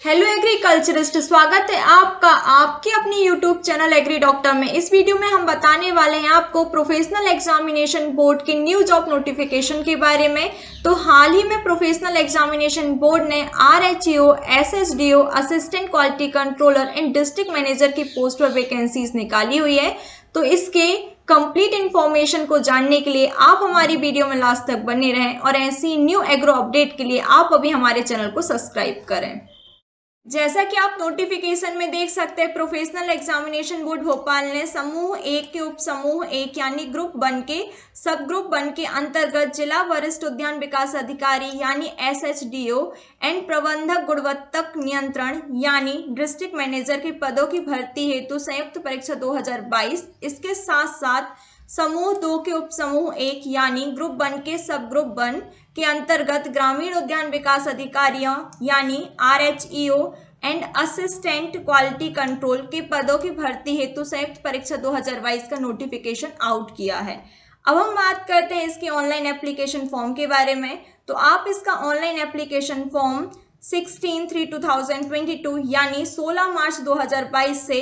Hello agriculturist, स्वागत है आपका आपके अपनी यूट्यूब चैनल एग्री डॉक्टर में। इस वीडियो में हम बताने वाले हैं आपको प्रोफेशनल एग्जामिनेशन बोर्ड की न्यू जॉब नोटिफिकेशन के बारे में। तो हाल ही में प्रोफेशनल एग्जामिनेशन बोर्ड ने RHEO, SHDO, assistant quality controller and district manager की पोस्ट पर वैकेंसीज निकाली हुई है। तो इसके कंप्लीट इन्फॉर्मेशन को जानने के लिए आप हमारी वीडियो में लास्ट तक बने रहें और ऐसी न्यू एग्रो अपडेट के लिए आप अभी हमारे चैनल को सब्सक्राइब करें। जैसा कि आप नोटिफिकेशन में देख सकते हैं, प्रोफेशनल एग्जामिनेशन बोर्ड भोपाल ने समूह 1 के उप समूह 1 यानी ग्रुप 1 के सब ग्रुप 1 के अंतर्गत जिला वरिष्ठ उद्यान विकास अधिकारी यानी SHDO एंड प्रबंधक गुणवत्ता नियंत्रण यानी डिस्ट्रिक्ट मैनेजर के पदों की भर्ती हेतु संयुक्त परीक्षा 2022, इसके साथ साथ समूह 2 के उप समूह 1 यानी ग्रुप 1 के सब ग्रुप 1 के अंतर्गत ग्रामीण उद्यान विकास अधिकारियों यानी RHEO and assistant quality control के पदों की भर्ती हेतु संयुक्त परीक्षा 2022 का नोटिफिकेशन आउट किया है। अब हम बात करते हैं इसके ऑनलाइन एप्लीकेशन फॉर्म के बारे में। तो आप इसका ऑनलाइन एप्लीकेशन फॉर्म 16/3/2022 यानी 16 मार्च 2022 से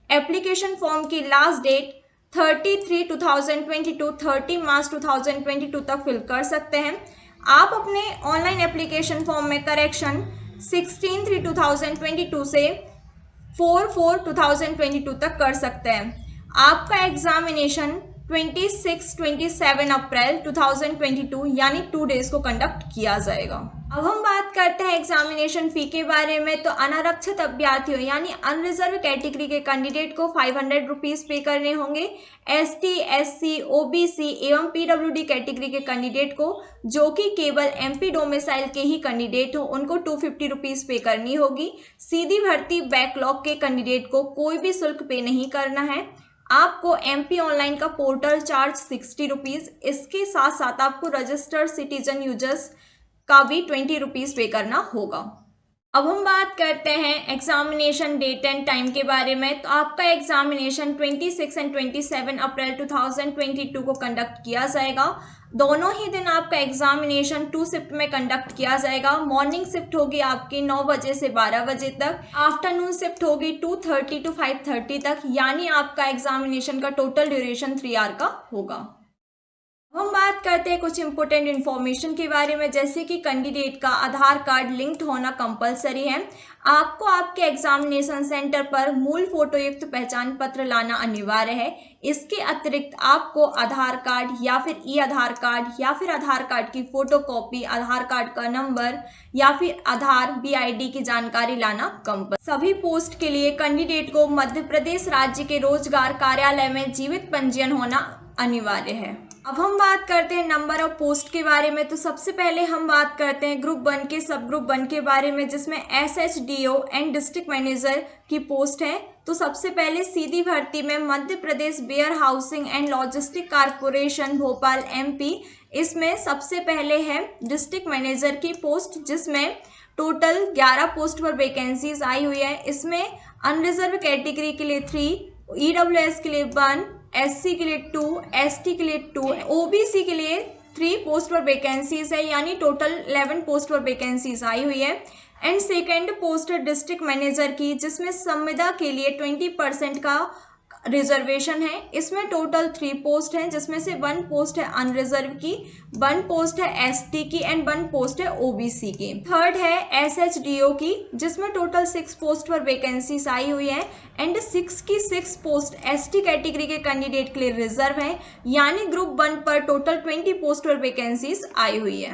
एप्लीकेशन फॉर्म की लास्ट डेट 30/3/2022 30 मार्च 2022 तक फिल कर सकते हैं। आप अपने ऑनलाइन एप्लीकेशन फॉर्म में करेक्शन 16/3/2022 से 4/4/2022 तक कर सकते हैं। आपका एग्जामिनेशन 26-27 अप्रैल 2022 यानी 2 डेज को कंडक्ट किया जाएगा। अब हम बात करते हैं एग्जामिनेशन फी के बारे में। तो अनारक्षित अभ्यर्थियों यानी अनरिजर्व कैटेगरी के कैंडिडेट को 500 रुपीज़ पे करने होंगे। ST, SC, OBC एवं PWD कैटेगरी के कैंडिडेट को, जो कि केवल MP डोमिसाइल के ही कैंडिडेट हो, उनको 250 रुपीज़ पे करनी होगी। सीधी भर्ती बैकलॉग के कैंडिडेट को कोई भी शुल्क पे नहीं करना है। आपको MP ऑनलाइन का पोर्टल चार्ज 60 रुपीज़, इसके साथ साथ आपको रजिस्टर्ड सिटीजन यूजर्स का भी 20 रुपीज़ पे करना होगा। अब हम बात करते हैं एग्जामिनेशन डेट एंड टाइम के बारे में। तो आपका एग्जामिनेशन 26 एंड 27 अप्रैल 2022 को कंडक्ट किया जाएगा। दोनों ही दिन आपका एग्जामिनेशन 2 शिफ्ट में कंडक्ट किया जाएगा। मॉर्निंग शिफ्ट होगी आपकी 9 बजे से 12 बजे तक, आफ्टरनून शिफ्ट होगी 2:30 to 5:30 तक, यानी आपका एग्जामिनेशन का टोटल ड्यूरेशन 3 आवर का होगा। हम बात करते हैं कुछ इंपॉर्टेंट इन्फॉर्मेशन के बारे में, जैसे कि कैंडिडेट का आधार कार्ड लिंक्ड होना कंपलसरी है। आपको आपके एग्जामिनेशन सेंटर पर मूल फोटो युक्त पहचान पत्र लाना अनिवार्य है। इसके अतिरिक्त आपको आधार कार्ड या फिर आधार कार्ड या फिर आधार कार्ड की फोटोकॉपी, आधार कार्ड का नंबर या फिर आधार BID की जानकारी लाना कंपलसरी। सभी पोस्ट के लिए कैंडिडेट को मध्य प्रदेश राज्य के रोजगार कार्यालय में जीवित पंजीयन होना अनिवार्य है। अब हम बात करते हैं नंबर ऑफ पोस्ट के बारे में। तो सबसे पहले हम बात करते हैं ग्रुप 1 के सब ग्रुप 1 के बारे में, जिसमें SHDO एंड डिस्ट्रिक्ट मैनेजर की पोस्ट है। तो सबसे पहले सीधी भर्ती में Madhya Pradesh warehousing and logistic corporation Bhopal MP, इसमें सबसे पहले है डिस्ट्रिक्ट मैनेजर की पोस्ट, जिसमें टोटल 11 पोस्ट पर वैकेंसीज आई हुई है। इसमें अनरिजर्व कैटेगरी के लिए 3, EWS के लिए 1, SC के लिए 2, ST के लिए 2, OBC के लिए 3 पोस्ट पर वैकेंसीज है, यानी टोटल 11 पोस्ट पर वैकेंसीज आई हुई है। एंड सेकेंड पोस्ट है डिस्ट्रिक्ट मैनेजर की, जिसमें संविदा के लिए 20% का रिजर्वेशन है। इसमें टोटल 3 पोस्ट हैं, जिसमें से 1 पोस्ट है अनरिजर्व की, 1 पोस्ट है ST की एंड 1 पोस्ट है OBC की। थर्ड है SHDO की, जिसमें टोटल 6 पोस्ट पर वैकेंसीज आई हुई है एंड 6 की 6 पोस्ट ST कैटेगरी के कैंडिडेट के लिए रिजर्व है, यानी ग्रुप 1 पर टोटल 20 पोस्ट पर वैकेंसीज आई हुई है।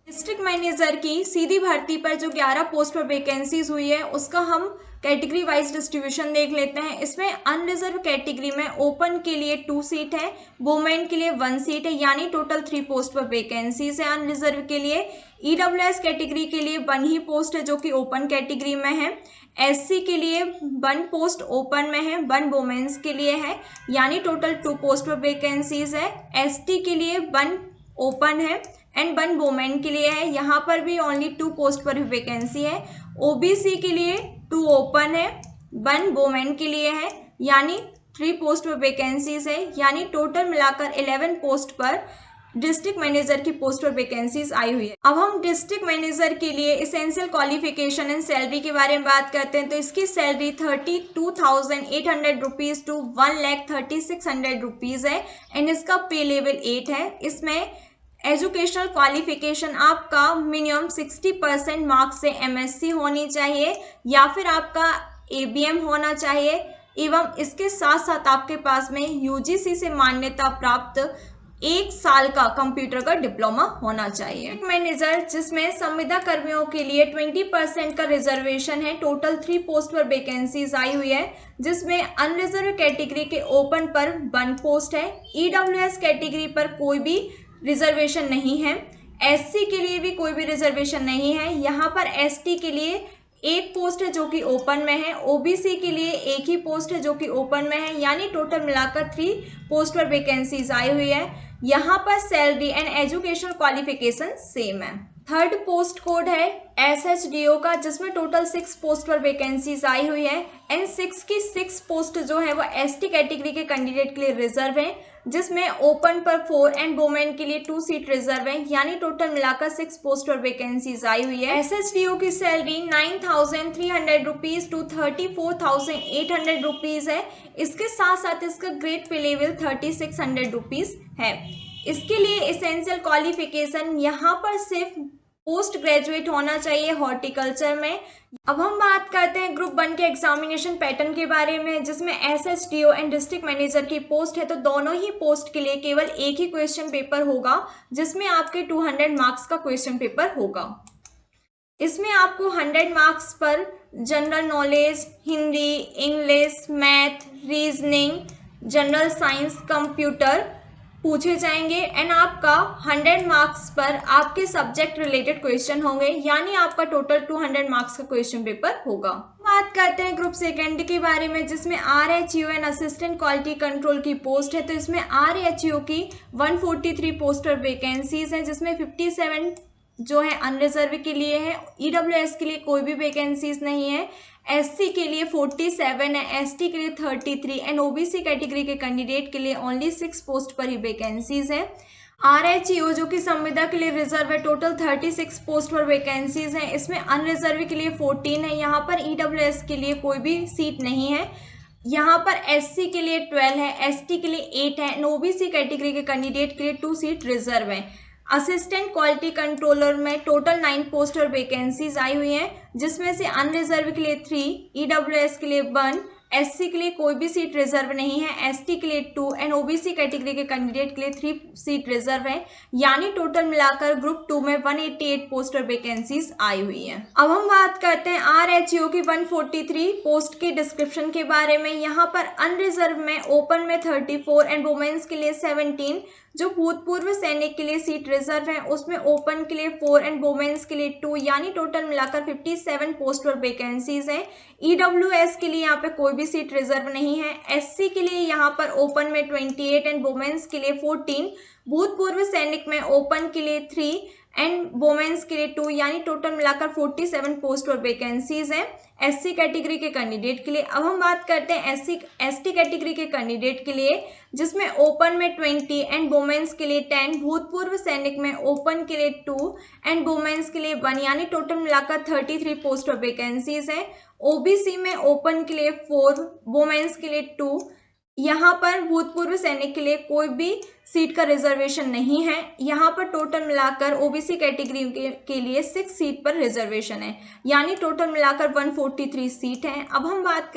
डिस्ट्रिक्ट मैनेजर की सीधी भर्ती पर जो 11 पोस्ट पर वैकेंसीज हुई है, उसका हम कैटेगरी वाइज डिस्ट्रीब्यूशन देख लेते हैं। इसमें अनरिजर्व कैटेगरी में ओपन के लिए 2 सीट है, वुमेन के लिए 1 सीट है, यानी टोटल 3 पोस्ट पर वैकेंसीज है अनरिजर्व के लिए। EWS कैटेगरी के लिए 1 ही पोस्ट है, जो कि ओपन कैटेगरी में है। SC के लिए 1 पोस्ट ओपन में है, 1 वुमेन्स के लिए है, यानी टोटल 2 पोस्ट पर वैकेंसीज है। ST के लिए 1 ओपन है एंड 1 वुमेन के लिए है, यहाँ पर भी ओनली 2 पोस्ट पर वैकेंसी है। OBC के लिए 2 ओपन है, 1 वुमेन के लिए है, यानी 3 पोस्ट पर वैकेंसीज है, यानी टोटल मिलाकर 11 पोस्ट पर डिस्ट्रिक्ट मैनेजर की पोस्ट और वैकेंसीज आई हुई है। अब हम डिस्ट्रिक्ट मैनेजर के लिए एसेंशियल क्वालिफिकेशन एंड सैलरी के बारे में बात करते हैं। तो इसकी सैलरी 32,800 रुपीज टू 1,36,00 रुपीज है एंड इसका पे लेवल 8 है। इसमें एजुकेशनल क्वालिफिकेशन आपका मिनिमम 60% मार्क्स से MSc होनी चाहिए या फिर आपका ABM होना चाहिए एवं इसके साथ साथ आपके पास में UGC से मान्यता प्राप्त 1 साल का कंप्यूटर का डिप्लोमा होना चाहिए। मैनेजर जिसमें संविदा कर्मियों के लिए 20% का रिजर्वेशन है। टोटल 3 पोस्ट पर वैकेंसीज आई हुई है जिसमें अनरिजर्व कैटेगरी के ओपन पर 1 पोस्ट है। EWS कैटेगरी पर कोई भी रिजर्वेशन नहीं है। SC के लिए भी कोई भी रिजर्वेशन नहीं है। यहाँ पर ST के लिए 1 पोस्ट है जो कि ओपन में है। OBC के लिए 1 ही पोस्ट है जो कि ओपन में है, यानी टोटल मिलाकर 3 पोस्ट पर वैकेंसीज आई हुई है। यहाँ पर salary and educational qualification same है। थर्ड पोस्ट कोड है SHDO का जिसमें टोटल 6 पोस्ट पर वैकेंसीज आई हुई है एंड 6 की 6 पोस्ट जो है वो ST कैटेगरी के कैंडिडेट के लिए रिजर्व है जिसमें ओपन पर 4 एंड वुमेन के लिए 2 सीट रिजर्व है, यानी टोटल मिलाकर 6 पोस्ट पर वैकेंसीज आई हुई है। SHDO की सैलरी 9,300 रुपीज टू 34,800 रुपीज है। इसके साथ साथ इसका ग्रेड पे लेवल 3,600 रुपीज है। इसके लिए एसेंशियल क्वालिफिकेशन यहाँ पर सिर्फ पोस्ट ग्रेजुएट होना चाहिए हॉर्टिकल्चर में। अब हम बात करते हैं ग्रुप 1 के एग्जामिनेशन पैटर्न के बारे में जिसमें SHDO एंड डिस्ट्रिक्ट मैनेजर की पोस्ट है। तो दोनों ही पोस्ट के लिए केवल एक ही क्वेश्चन पेपर होगा जिसमें आपके 200 मार्क्स का क्वेश्चन पेपर होगा। इसमें आपको 100 मार्क्स पर general knowledge, Hindi, English, math, reasoning, general science, computer पूछे जाएंगे एंड आपका 100 मार्क्स पर आपके सब्जेक्ट रिलेटेड क्वेश्चन होंगे, यानी आपका टोटल 200 मार्क्स का क्वेश्चन पेपर होगा। बात करते हैं ग्रुप 2 के बारे में जिसमें RHO and assistant quality control की पोस्ट है। तो इसमें RHO की 143 पोस्ट पर वैकेंसीज है जिसमें 57 जो है अनरिजर्व के लिए है। EWS के लिए कोई भी वैकेंसीज नहीं है। SC के लिए 47 है, ST के लिए 33 एंड OBC कैटेगरी के कैंडिडेट के लिए ओनली 6 पोस्ट पर ही वैकेंसीज है। RHO जो कि संविदा के लिए रिजर्व है, टोटल 36 पोस्ट पर वैकेंसीज हैं। इसमें अनरिजर्व के लिए 14 है। यहाँ पर EWS के लिए कोई भी सीट नहीं है। यहाँ पर SC के लिए 12 है, ST के लिए 8 है एंड OBC कैटेगरी के कैंडिडेट के लिए 2 सीट रिजर्व है। असिस्टेंट क्वालिटी कंट्रोलर में टोटल 9 पोस्ट और वैकेंसीज आई हुई हैं जिसमें से अनरिजर्व के लिए 3, EWS के लिए 1, SC के लिए कोई भी सीट रिजर्व नहीं है, ST के लिए 2 एंड OBC कैटेगरी के कैंडिडेट के लिए 3 सीट रिजर्व है, यानी टोटल मिलाकर ग्रुप 2 में 188 पोस्ट और वैकेंसीज आई हुई है। अब हम बात करते हैं RHO की 143 पोस्ट के डिस्क्रिप्शन के बारे में। यहाँ पर अनरिजर्व में ओपन में 34 एंड वुमेन्स के लिए 17, जो भूतपूर्व सैनिक के लिए सीट रिजर्व है उसमें ओपन के लिए 4 एंड वुमेन्स के लिए 2, यानी टोटल मिलाकर 57 पोस्ट पर वैकेंसीज है। EWS के लिए यहाँ पे कोई भी सीट रिजर्व नहीं है। SC के लिए यहाँ पर ओपन में 28 एंड वुमेन्स के लिए 14, भूतपूर्व सैनिक में ओपन के लिए 3 एंड वुमेन्स के लिए 2, यानी टोटल मिलाकर 47 पोस्ट और वैकेंसीज हैं SC कैटेगरी के कैंडिडेट के लिए। अब हम बात करते हैं ST कैटेगरी के कैंडिडेट के लिए जिसमें ओपन में 20 एंड वुमेन्स के लिए 10, भूतपूर्व सैनिक में ओपन के लिए 2 एंड वुमेन्स के लिए 1, यानी टोटल मिलाकर 33 पोस्ट और वैकेंसीज हैं। OBC में ओपन के लिए 4, वुमेन्स के लिए 2, यहाँ पर भूतपूर्व सैनिक के लिए कोई भी सीट का रिजर्वेशन नहीं है। यहाँ पर टोटल मिलाकर OBC कैटेगरी के लिए 6 सीट पर रिजर्वेशन है, यानी टोटल मिलाकर 143 सीट है। अब हम बात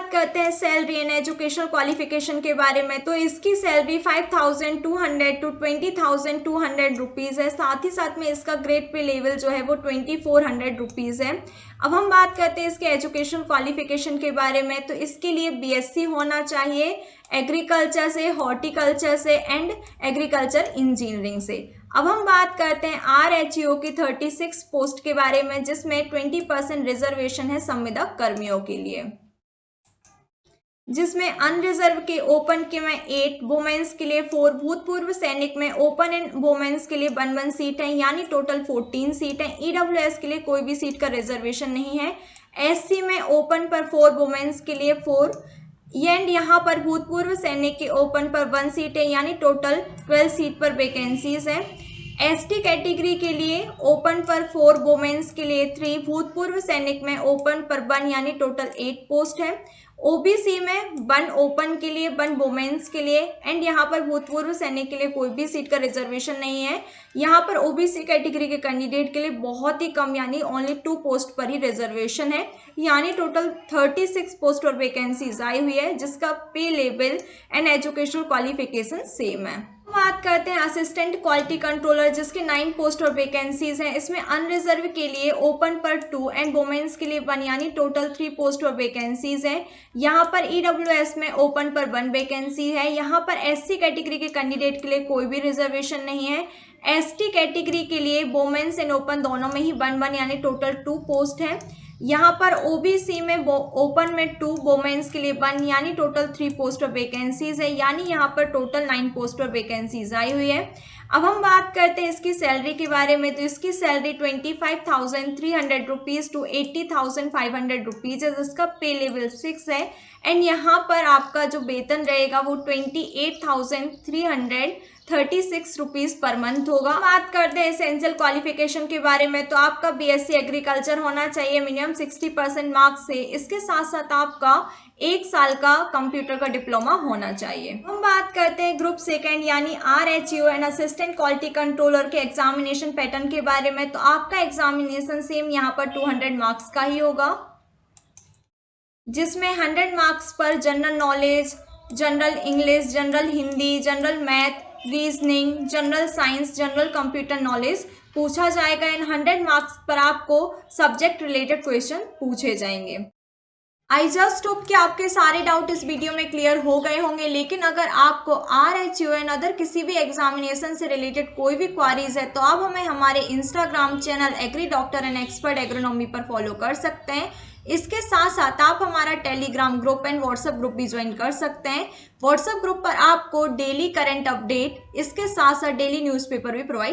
करते हैं सैलरी एंड एजुकेशनल क्वालिफिकेशन के बारे में। तो इसकी सैलरी 5,200 टू 20,200 रुपीज़ है। साथ ही साथ में इसका ग्रेड पे लेवल जो है वो 2,400 रुपीज़ है। अब हम बात करते हैं इसके एजुकेशनल क्वालिफिकेशन के बारे में। तो इसके लिए BSc होना चाहिए एग्रीकल्चर से, हॉर्टिकल्चर से एंड एग्रीकल्चर इंजीनियरिंग से। अब हम बात करते हैं RHO की 36 पोस्ट के बारे में जिसमें 20% रिजर्वेशन है संविदा कर्मियों के लिए, जिसमें अनरिजर्व के ओपन के में 8, वुमेन्स के लिए 4, भूतपूर्व सैनिक में ओपन एंड वुमेन्स के लिए 1 सीट है, यानी टोटल 14 सीट है। EWS के लिए कोई भी सीट का रिजर्वेशन नहीं है। SC में ओपन पर 4, वुमेन्स के लिए 4, एंड यहाँ पर भूतपूर्व सैनिक के ओपन पर 1 सीट है, यानी टोटल 12 सीट पर वैकेंसीज है। एसटी कैटेगरी के लिए ओपन पर 4, वुमेन्स के लिए 3, भूतपूर्व सैनिक में ओपन पर 1 यानी टोटल 8 पोस्ट है। ओबीसी में 1 ओपन के लिए, 1 वुमेन्स के लिए, एंड यहाँ पर भूतपूर्व सैनिक के लिए कोई भी सीट का रिजर्वेशन नहीं है। यहाँ पर ओबीसी कैटेगरी के कैंडिडेट के लिए बहुत ही कम यानी ओनली 2 पोस्ट पर ही रिजर्वेशन है, यानी टोटल 36 पोस्ट और वैकेंसीज आई हुई है, जिसका पे level and educational qualification same है। बात करते हैं असिस्टेंट क्वालिटी कंट्रोलर, जिसके 9 पोस्ट और वैकेंसीज हैं। इसमें अनरिजर्व के लिए ओपन पर 2 एंड वुमेन्स के लिए 1 यानी टोटल 3 पोस्ट और वैकेंसीज हैं। यहाँ पर ईडब्ल्यूएस में ओपन पर 1 वैकेंसी है। यहाँ पर एससी कैटेगरी के कैंडिडेट के लिए कोई भी रिजर्वेशन नहीं है। एसटी कैटेगरी के लिए वुमेन्स एंड ओपन दोनों में ही 1-1 यानी टोटल 2 पोस्ट है। यहाँ पर ओबीसी में ओपन में 2, वुमेन्स के लिए 1 यानी टोटल 3 पोस्ट और वैकेंसीज है, यानी यहाँ पर टोटल 9 पोस्ट और वैकेंसीज आई हुई है। अब हम बात करते हैं इसकी सैलरी के बारे में। तो इसकी सैलरी 25,300 रुपीज़ टू 80,500 रुपीज़ है, जिसका पे लेवल 6 है। एंड यहाँ पर आपका जो वेतन रहेगा वो 28,336 रुपीज़ पर मंथ होगा। बात करते हैं एसेंशियल क्वालिफिकेशन के बारे में। तो आपका बीएससी एग्रीकल्चर होना चाहिए मिनिमम 60% मार्क्स से। इसके साथ साथ आपका 1 साल का कंप्यूटर का डिप्लोमा होना चाहिए। हम बात करते हैं ग्रुप सेकेंड यानी RHU and assistant quality controller के एग्जामिनेशन पैटर्न के बारे में। तो आपका एग्जामिनेशन सेम यहाँ पर 200 मार्क्स का ही होगा, जिसमें 100 मार्क्स पर general knowledge, general English, general Hindi, general math, reasoning, general science, general computer knowledge पूछा जाएगा। एंड 100 मार्क्स पर आपको सब्जेक्ट रिलेटेड क्वेश्चन पूछे जाएंगे। आई जस्ट होप कि आपके सारे डाउट इस वीडियो में क्लियर हो गए होंगे। लेकिन अगर आपको RHU एंड अदर किसी भी एग्जामिनेशन से रिलेटेड कोई भी क्वारीज है तो आप हमें हमारे Instagram channel agri doctor and expert agronomy पर फॉलो कर सकते हैं। इसके साथ साथ आप हमारा Telegram group and WhatsApp group भी ज्वाइन कर सकते हैं। व्हाट्सएप ग्रुप पर आपको डेली करंट अपडेट, इसके साथ साथ डेली न्यूज़पेपर भी प्रोवाइड